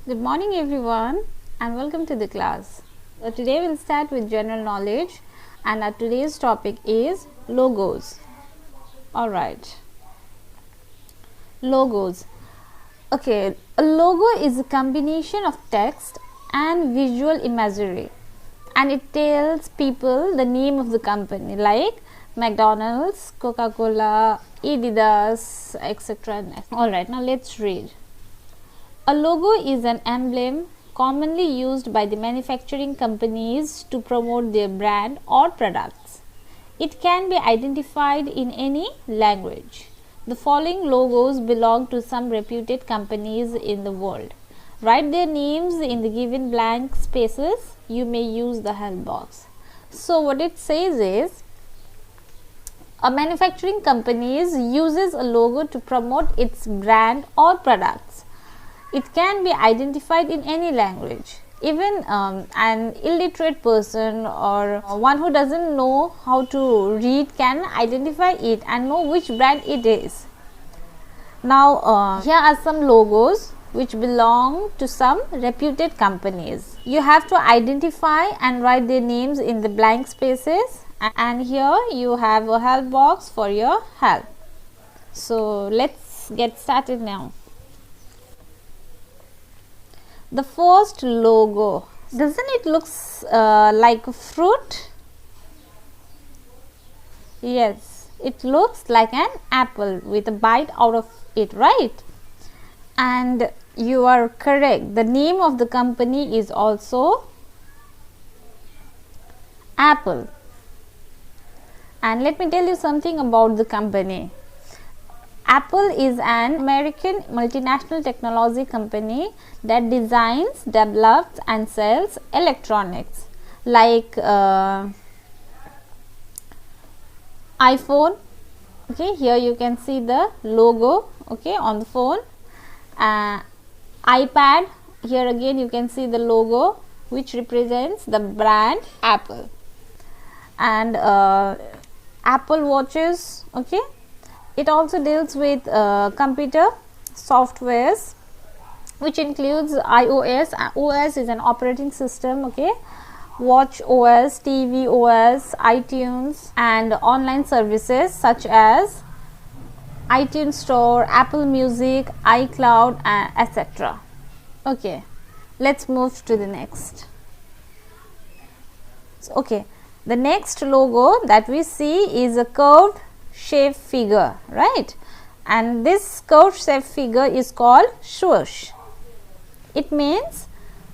Good morning everyone and welcome to the class. Today we'll start with general knowledge and our today's topic is logos. Alright. Logos. Okay, a logo is a combination of text and visual imagery and it tells people the name of the company like McDonald's, Coca-Cola, Adidas, etc. Alright, now let's read. A logo is an emblem commonly used by the manufacturing companies to promote their brand or products. It can be identified in any language. The following logos belong to some reputed companies in the world. Write their names in the given blank spaces. You may use the help box. So what it says is, a manufacturing company uses a logo to promote its brand or products. It can be identified in any language. Even an illiterate person or one who doesn't know how to read can identify it and know which brand it is. Now here are some logos which belong to some reputed companies. You have to identify and write their names in the blank spaces, and here you have a help box for your help. So let's get started now. The first logo, doesn't it looks like a fruit? Yes, it looks like an apple with a bite out of it, right? And you are correct, the name of the company is also Apple. And let me tell you something about the company. Apple is an American multinational technology company that designs, develops and sells electronics like iPhone. Okay, here you can see the logo, okay, on the phone. iPad, here again you can see the logo which represents the brand Apple. And Apple watches, okay. It also deals with computer softwares which includes iOS. OS is an operating system, okay, Watch OS, TV OS, iTunes and online services such as iTunes Store, Apple Music, iCloud etc. Okay, let's move to the next. So, okay, the next logo that we see is a curved shape figure, right? And this curved shape figure is called swoosh. It means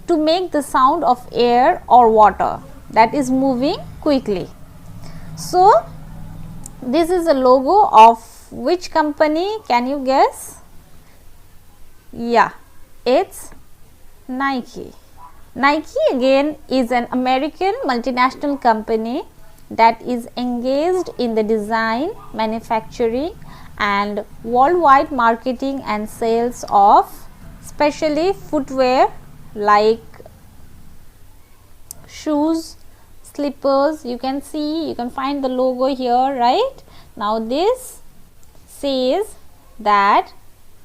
to make the sound of air or water that is moving quickly. So this is a logo of which company? Can you guess? Yeah, it's Nike. Nike again is an American multinational company that is engaged in the design, manufacturing and worldwide marketing and sales of especially footwear like shoes, slippers. You can see, you can find the logo here, right? Now this says that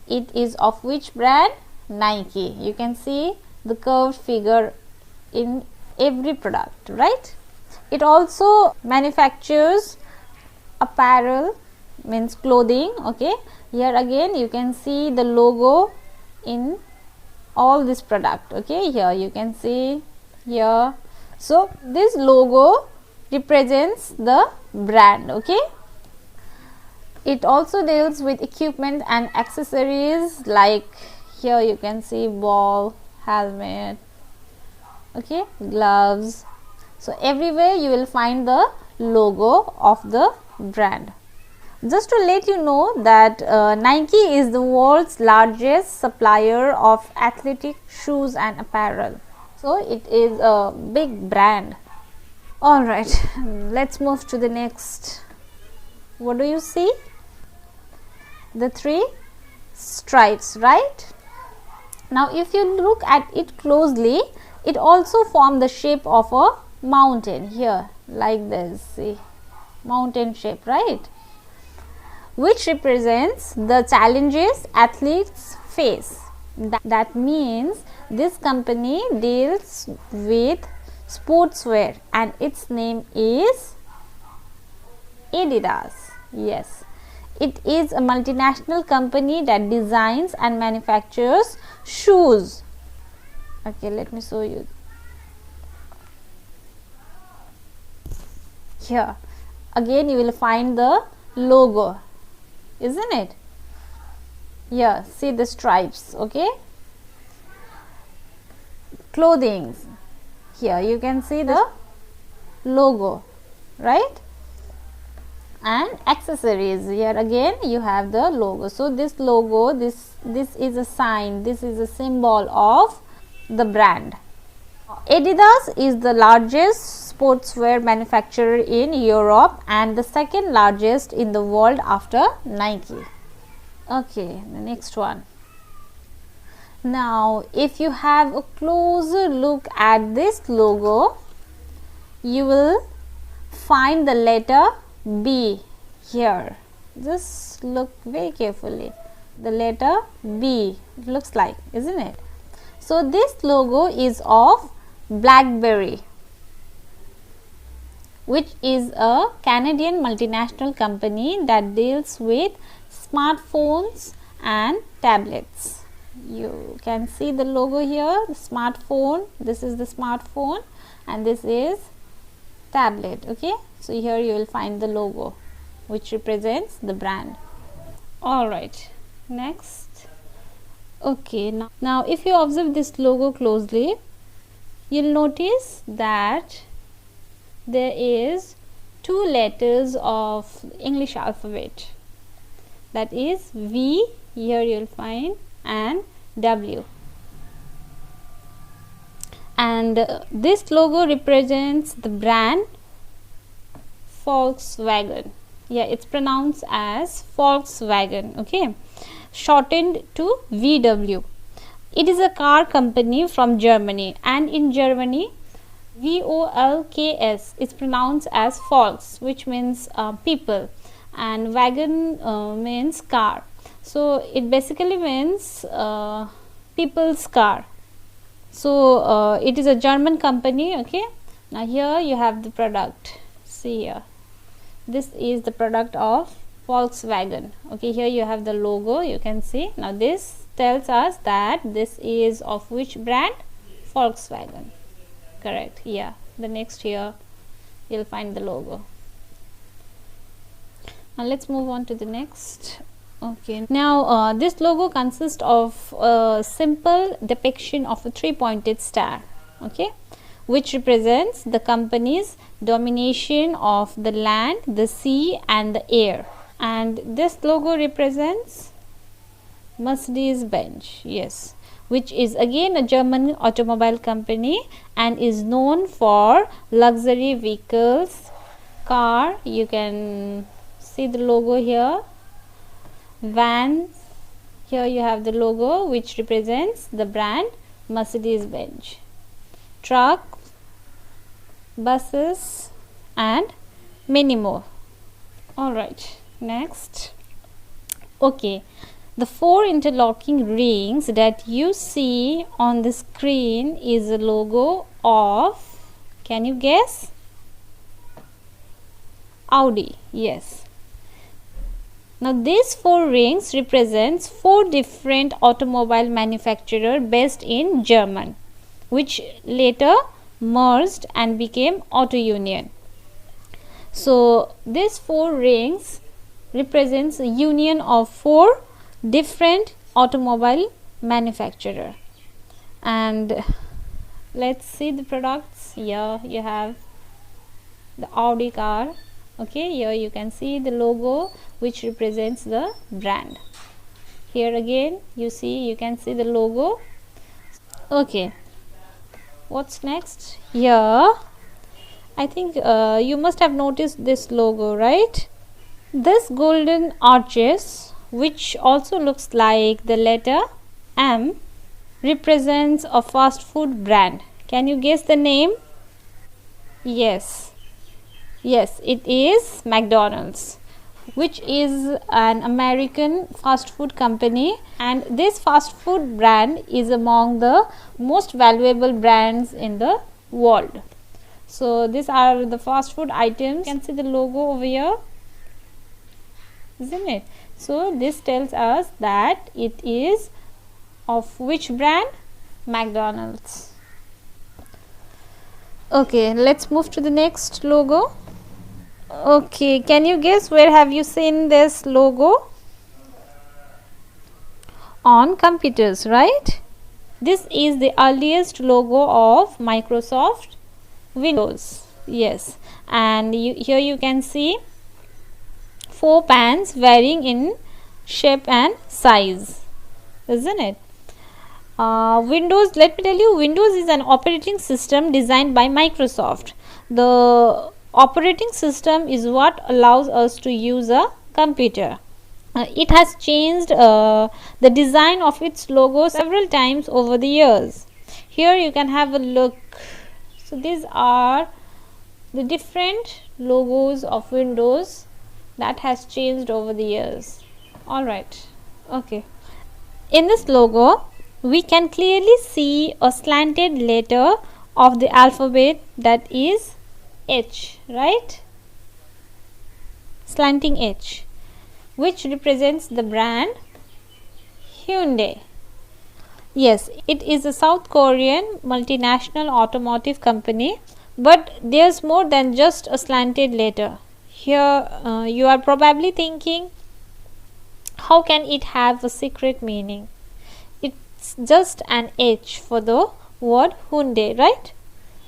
it is of which brand? Nike. You can see the curved figure in every product, right? It also manufactures apparel, means clothing, okay. Here again you can see the logo in all this product, okay. Here you can see here. So this logo represents the brand, okay. It also deals with equipment and accessories like here you can see ball, helmet, okay, gloves. So everywhere you will find the logo of the brand. Just to let you know that Nike is the world's largest supplier of athletic shoes and apparel. So it is a big brand. Alright, let's move to the next. What do you see? The three stripes, right? Now if you look at it closely, it also forms the shape of a mountain here, like this, see, mountain shape, right? Which represents the challenges athletes face. That means this company deals with sportswear and its name is Adidas. Yes, it is a multinational company that designs and manufactures shoes. Okay, let me show you. Here again you will find the logo, isn't it? Here, see the stripes. Okay, clothing, here you can see the logo, right? And accessories, here again you have the logo. So this logo, this is a sign, this is a symbol of the brand. Adidas is the largest sportswear manufacturer in Europe and the second largest in the world after Nike. Okay, the next one. Now if you have a closer look at this logo, you will find the letter B here. Just look very carefully. The letter B, it looks like, isn't it? So this logo is of BlackBerry, which is a Canadian multinational company that deals with smartphones and tablets. You can see the logo here, the smartphone, this is the smartphone and this is tablet. Okay, so here you will find the logo which represents the brand. All right, next. Okay, now if you observe this logo closely, you'll notice that there is 2 letters of English alphabet, that is V, here you'll find, and W. And this logo represents the brand Volkswagen. Yeah, it's pronounced as Volkswagen, okay, shortened to VW. It is a car company from Germany, and in Germany VOLKS is pronounced as Volks, which means people, and wagon means car. So it basically means people's car. So it is a German company. Okay, now here you have the product. See here, this is the product of Volkswagen. Okay, here you have the logo, you can see. Now this tells us that this is of which brand? Volkswagen. Correct. Yeah, the next here you'll find the logo. Now let's move on to the next. Okay, now this logo consists of a simple depiction of a 3-pointed star, okay, which represents the company's domination of the land, the sea and the air. And this logo represents Mercedes-Benz, yes, which is again a German automobile company and is known for luxury vehicles, car, you can see the logo here, vans, here you have the logo which represents the brand Mercedes-Benz, truck, buses and many more. All right, next. Okay, the 4 interlocking rings that you see on the screen is a logo of, can you guess? Audi. Yes. Now these 4 rings represents 4 different automobile manufacturers based in Germany, which later merged and became Auto Union. So these 4 rings represents a union of 4 different automobile manufacturer. And let's see the products. Here you have the Audi car. Okay, here you can see the logo which represents the brand. Here again you can see the logo. Okay, what's next? Here I think you must have noticed this logo, right? This golden arches, which also looks like the letter M, represents a fast food brand. Can you guess the name? Yes, it is McDonald's. which is an American fast food company, and this fast food brand is among the most valuable brands in the world. So these are the fast food items. You can see the logo over here, isn't it? So this tells us that it is of which brand? McDonald's. Okay, let's move to the next logo. Okay, can you guess where have you seen this logo? On computers, right? This is the earliest logo of Microsoft Windows. Yes, and here you can see 4 pans varying in shape and size, isn't it? Windows, let me tell you, Windows is an operating system designed by Microsoft. The operating system is what allows us to use a computer. It has changed the design of its logo several times over the years. Here you can have a look. So these are the different logos of Windows that has changed over the years. Alright, okay. In this logo, we can clearly see a slanted letter of the alphabet, that is H, right? Slanting H, which represents the brand Hyundai. Yes, it is a South Korean multinational automotive company, but there's more than just a slanted letter. Here you are probably thinking, how can it have a secret meaning? It's just an H for the word Hyundai, right?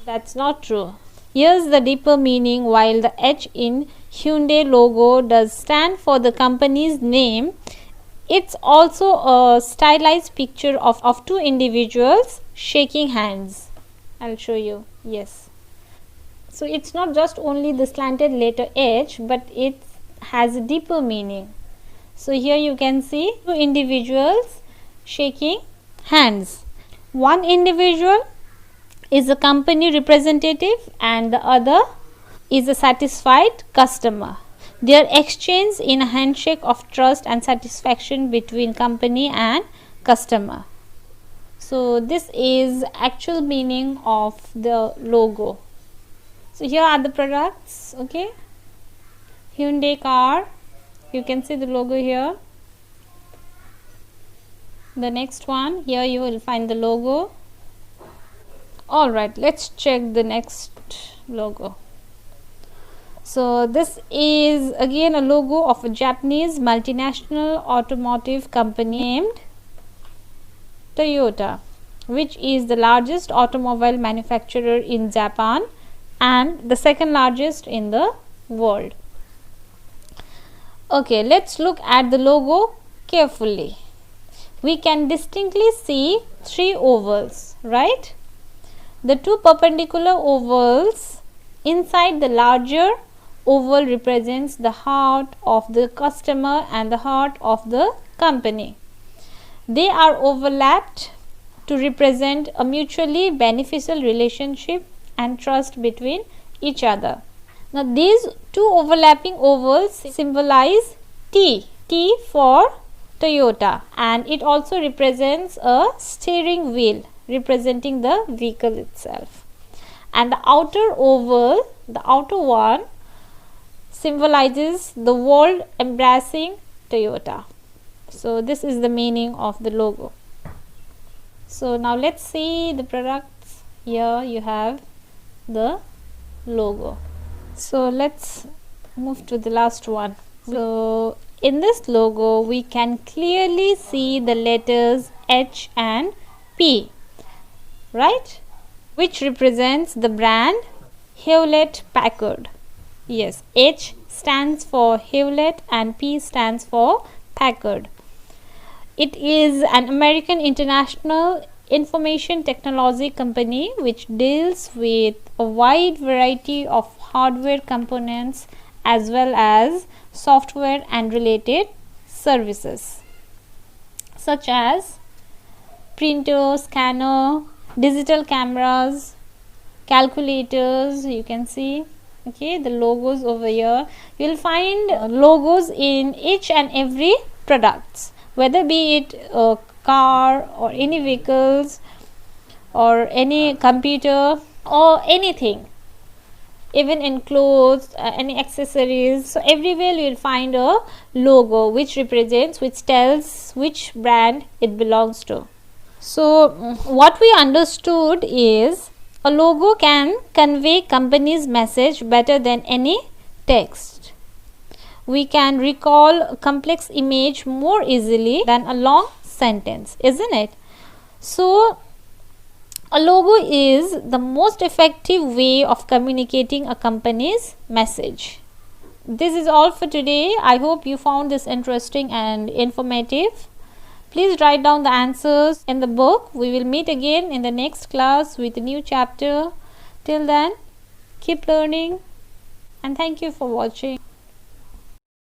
That's not true. Here's the deeper meaning. While the H in Hyundai logo does stand for the company's name, it's also a stylized picture of 2 individuals shaking hands. I'll show you. Yes. So it's not just only the slanted letter H, but it has a deeper meaning. So here you can see 2 individuals shaking hands. One individual is a company representative and the other is a satisfied customer. They are exchanged in a handshake of trust and satisfaction between company and customer. So this is actual meaning of the logo. So here are the products. Okay, Hyundai car, you can see the logo here. The next one, here you will find the logo. Alright, let's check the next logo. So this is again a logo of a Japanese multinational automotive company named Toyota, which is the largest automobile manufacturer in Japan and the second largest in the world. Okay, let's look at the logo carefully. We can distinctly see 3 ovals, right? The 2 perpendicular ovals inside the larger oval represents the heart of the customer and the heart of the company. They are overlapped to represent a mutually beneficial relationship and trust between each other. Now these 2 overlapping ovals symbolize T for Toyota, and it also represents a steering wheel representing the vehicle itself. And the outer oval, the outer one, symbolizes the world embracing Toyota. So this is the meaning of the logo. So now let's see the products. Here you have the logo. So let's move to the last one. So in this logo we can clearly see the letters H and P, right, which represents the brand Hewlett Packard. Yes, H stands for Hewlett and P stands for Packard. It is an American international information technology company which deals with a wide variety of hardware components as well as software and related services such as printer, scanner, digital cameras, calculators, you can see Okay, the logos over here, you will find logos in each and every products, whether be it a car or any vehicles or any computer or anything, even in clothes, any accessories. So everywhere you will find a logo which represents, which tells which brand it belongs to. So what we understood is a logo can convey company's message better than any text. We can recall a complex image more easily than a long sentence, isn't it? So a logo is the most effective way of communicating a company's message. This is all for today. I hope you found this interesting and informative. Please write down the answers in the book. We will meet again in the next class with a new chapter. Till then, keep learning and thank you for watching.